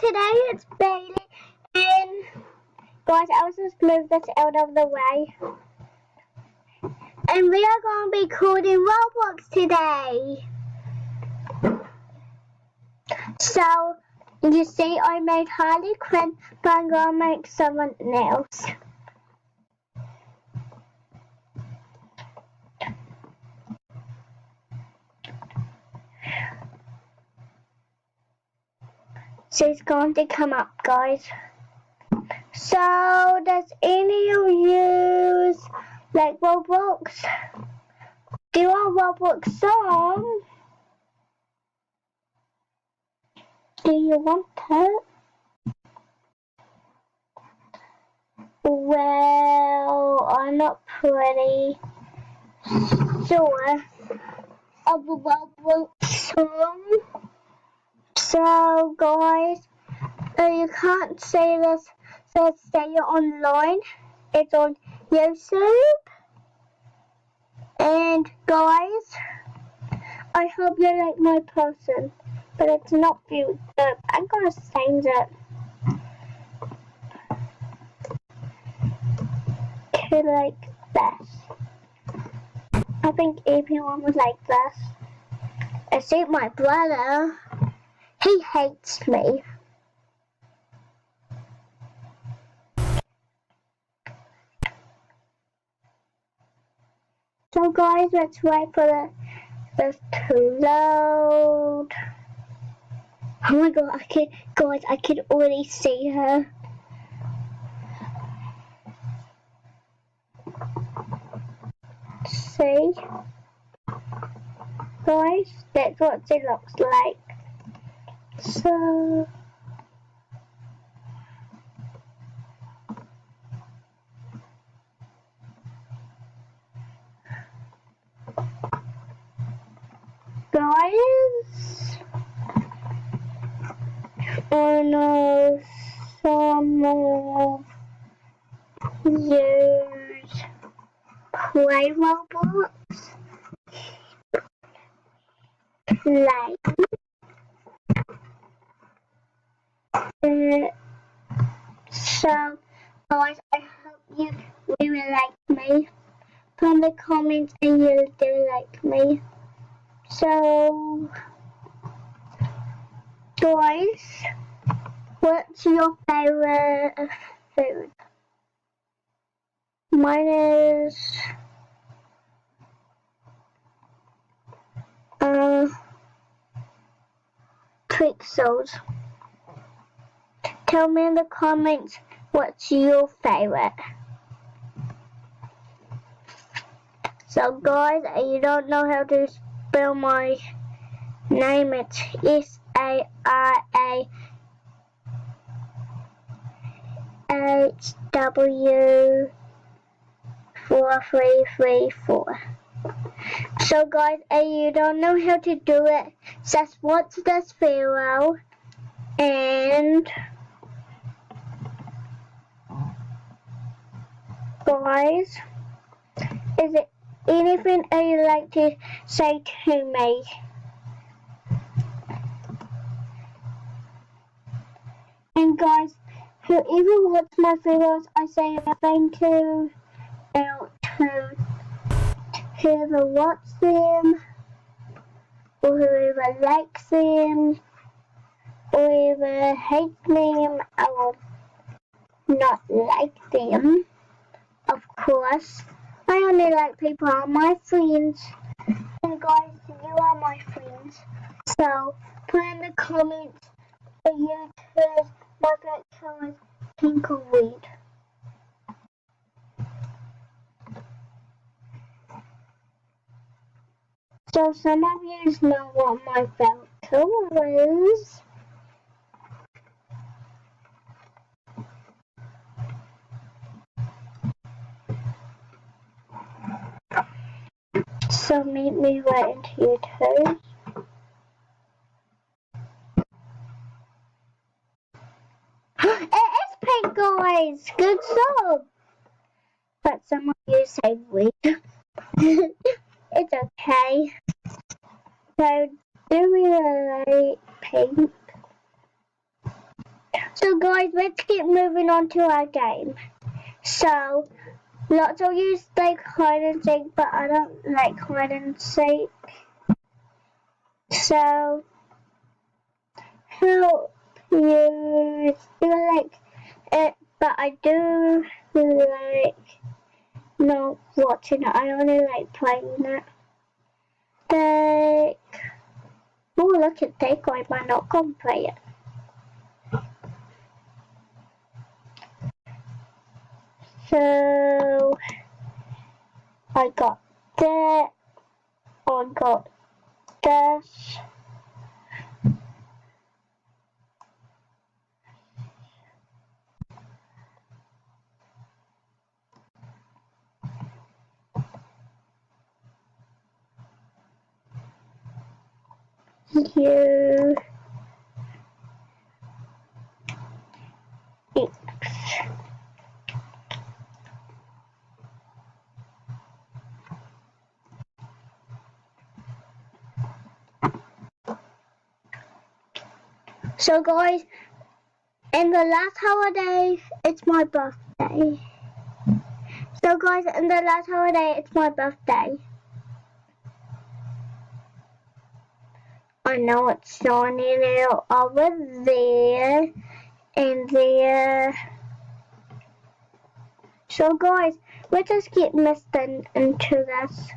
today it's Bailey, and guys, I'll just move this out of the way. And we are going to be recording Roblox today. So, you see, I made Harley Quinn, but I'm going to make someone else. She's going to come up, guys. So, does any of you like Roblox? Do you want Roblox song? Do you want it? Well, I'm not pretty sure of the Roblox song. So, guys, you can't say this, so stay online. It's on YouTube. And, guys, I hope you like my person, but it's not very good. I'm gonna change it to like this. I think everyone was like this. Except my brother. He hates me. So guys, let's wait for this to load. Oh my god, I can already see her. See? Guys, that's what she looks like. So guys, I know some of you play Roblox. So guys, I hope you really like me. Put in the comments and you do like me. So guys, what's your favorite food? Mine is Pixels. Tell me in the comments what's your favorite. So guys, you don't know how to spell my name, it's SARAHW4334. So guys, you don't know how to do it, just watch this video and guys, is it anything you'd like to say to me? And guys, whoever watches my videos, I say a thank you out to whoever watches them, or whoever likes them, or whoever hates them, or not like them. Of course, I only like people who are my friends. And guys, you are my friends. So, put in the comments for you to my favorite color is pink or red. So some of you know what my favorite color is. So meet me right into your toes. It is pink, guys! Good job! But some of you say red. It's okay. So, do we like pink? So guys, let's get moving on to our game. So, lots of you like hide and seek, but I don't like hide and seek. So, help you like it, but I do like not watching it. I only like playing it. Oh, look at that guy, but not gonna play it. So I got that. I got this. You. So guys, in the last holiday, it's my birthday. So guys, in the last holiday, it's my birthday. I know it's shiny little over there and there. So guys, let's just get mixed into this.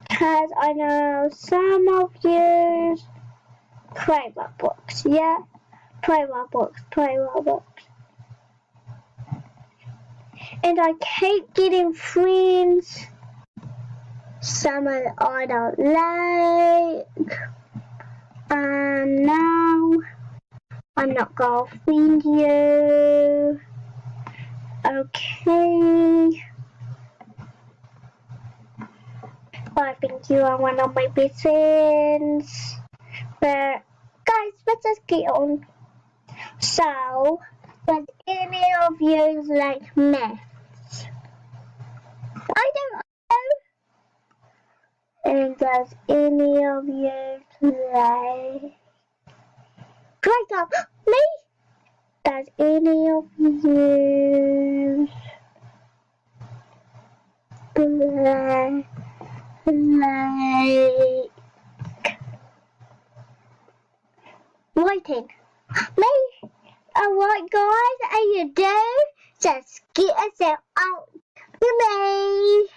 Because I know some of you play Roblox, yeah? Play Roblox. And I keep getting friends. Some I don't like. And now I'm not gonna friend you. Okay. I think you are one of my best friends. But guys, let's just get on. So, does any of you like maths? I don't know. And does any of you like breakup? Me? Does any of you like writing? Me? Alright guys, and you do? Just get yourself out to me.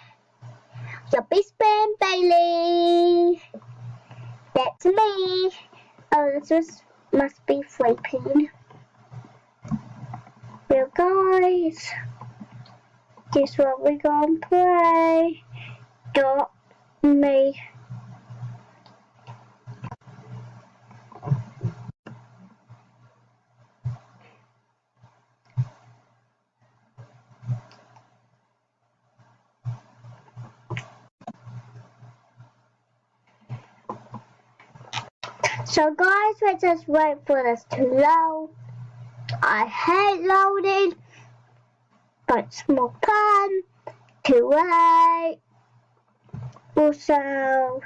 Your best friend Bailey. That's me. Oh, this must be sleeping. Well guys, guess what we're gonna play? Dot me. So guys, let's just wait for this to load. I hate loading, but it's more fun to wait. Also,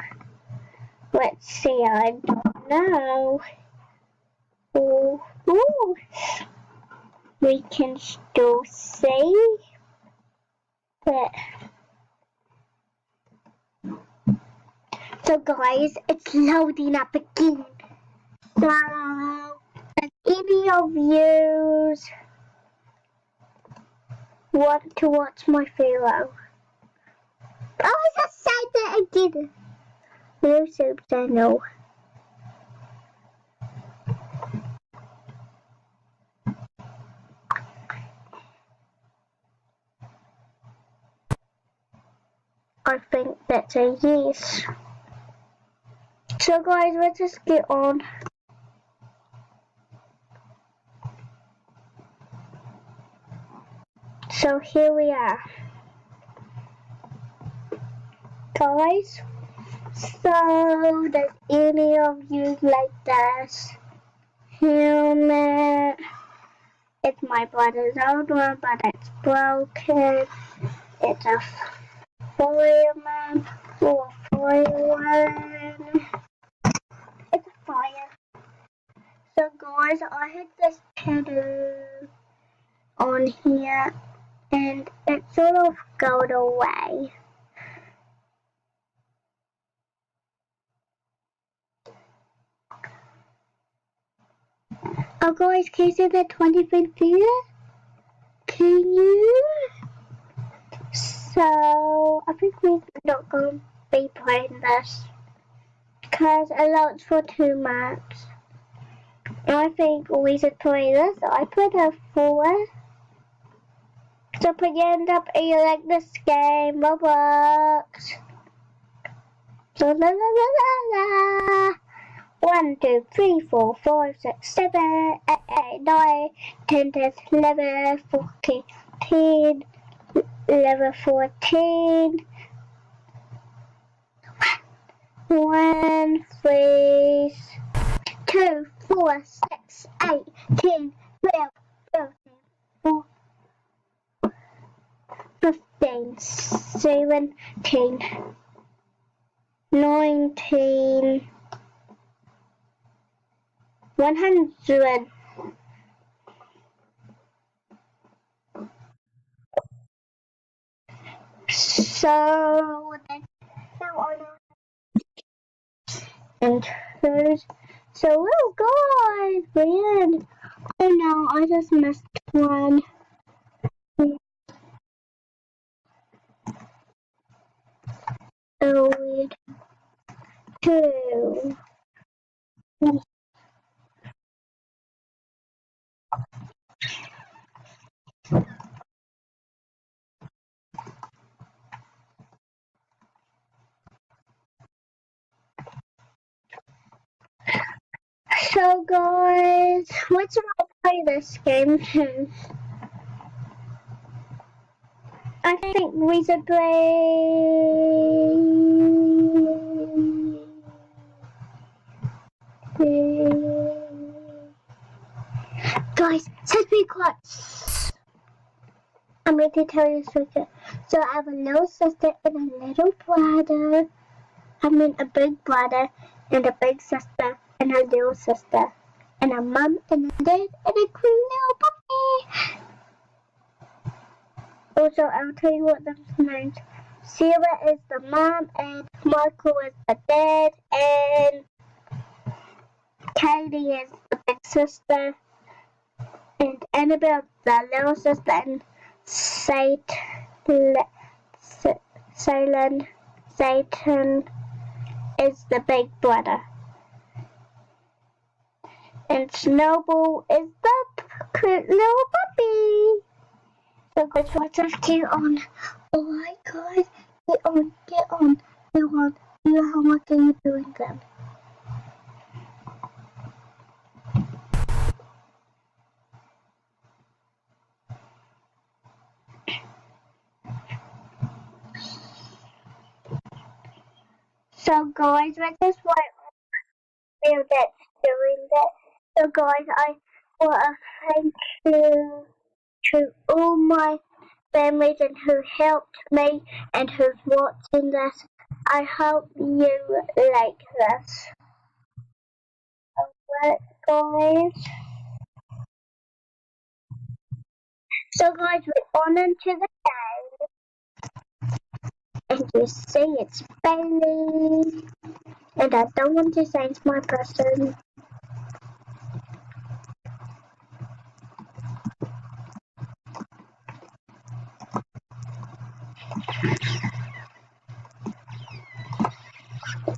let's see, I don't know. Ooh. We can still see that. So guys, it's loading up again. So, does any of you want to watch my video? Oh, I just said that I did. No soups, I know. I think that's a yes. So guys, let's just get on. So here we are. Guys, so does any of you like this helmet? It's my brother's old one, but it's broken. It's a fireman or fireman. It's a fire. So So guys, I had this tattoo on here and it sort of got away. Oh guys, can you see the 20 feet there? Can you? So, I think we're not going to be playing this because it loads for too much. I think we should play this. I put a 4. So pretend up you like this game, Roblox. So la la la la la. 1, 2, 3, 4, 5, 6, 7, 8, 9, 10, 11, 14, 11, 14. 1, 3, 2, 4, 6, 8, 10, 12, 13, 15, 17, 19, 100. So then and hers. So oh guys, weird. Oh no, I just missed one. Oh weird. 2. So guys, let's play this game too. I think we should play. Guys, let's be quiet. I'm going to tell you a secret. So I have a little sister and a little brother. I mean a big brother and a big sister and a little sister. And a mom and a dad and a cute little puppy. Also, I'll tell you what this means. Sarah is the mom and Michael is the dad and Katie is the big sister and Annabelle the little sister and Satan is the big brother. And Snowball is the cute little puppy. So guys, let's get on. Alright guys, get on. You know how much are you doing then? So guys, let's just feel that doing that. So guys, I want to thank you to all my families and who helped me and who's watching this. I hope you like this. Alright guys. So guys, we're on into the game. And you see it's Bailey. And I don't want to change my person.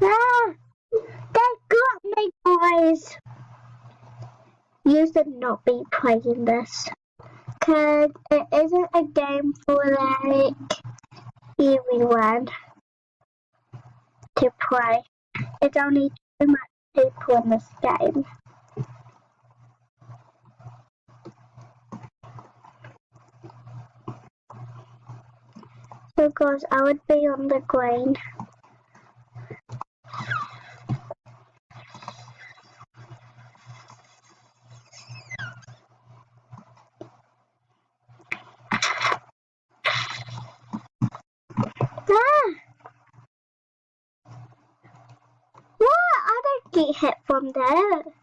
Ah! They got me, guys! You should not be playing this. Cause it isn't a game for like everyone to play. It's only too much people in this game. So guys, I would be on the green. Ah! What? I don't get hit from there.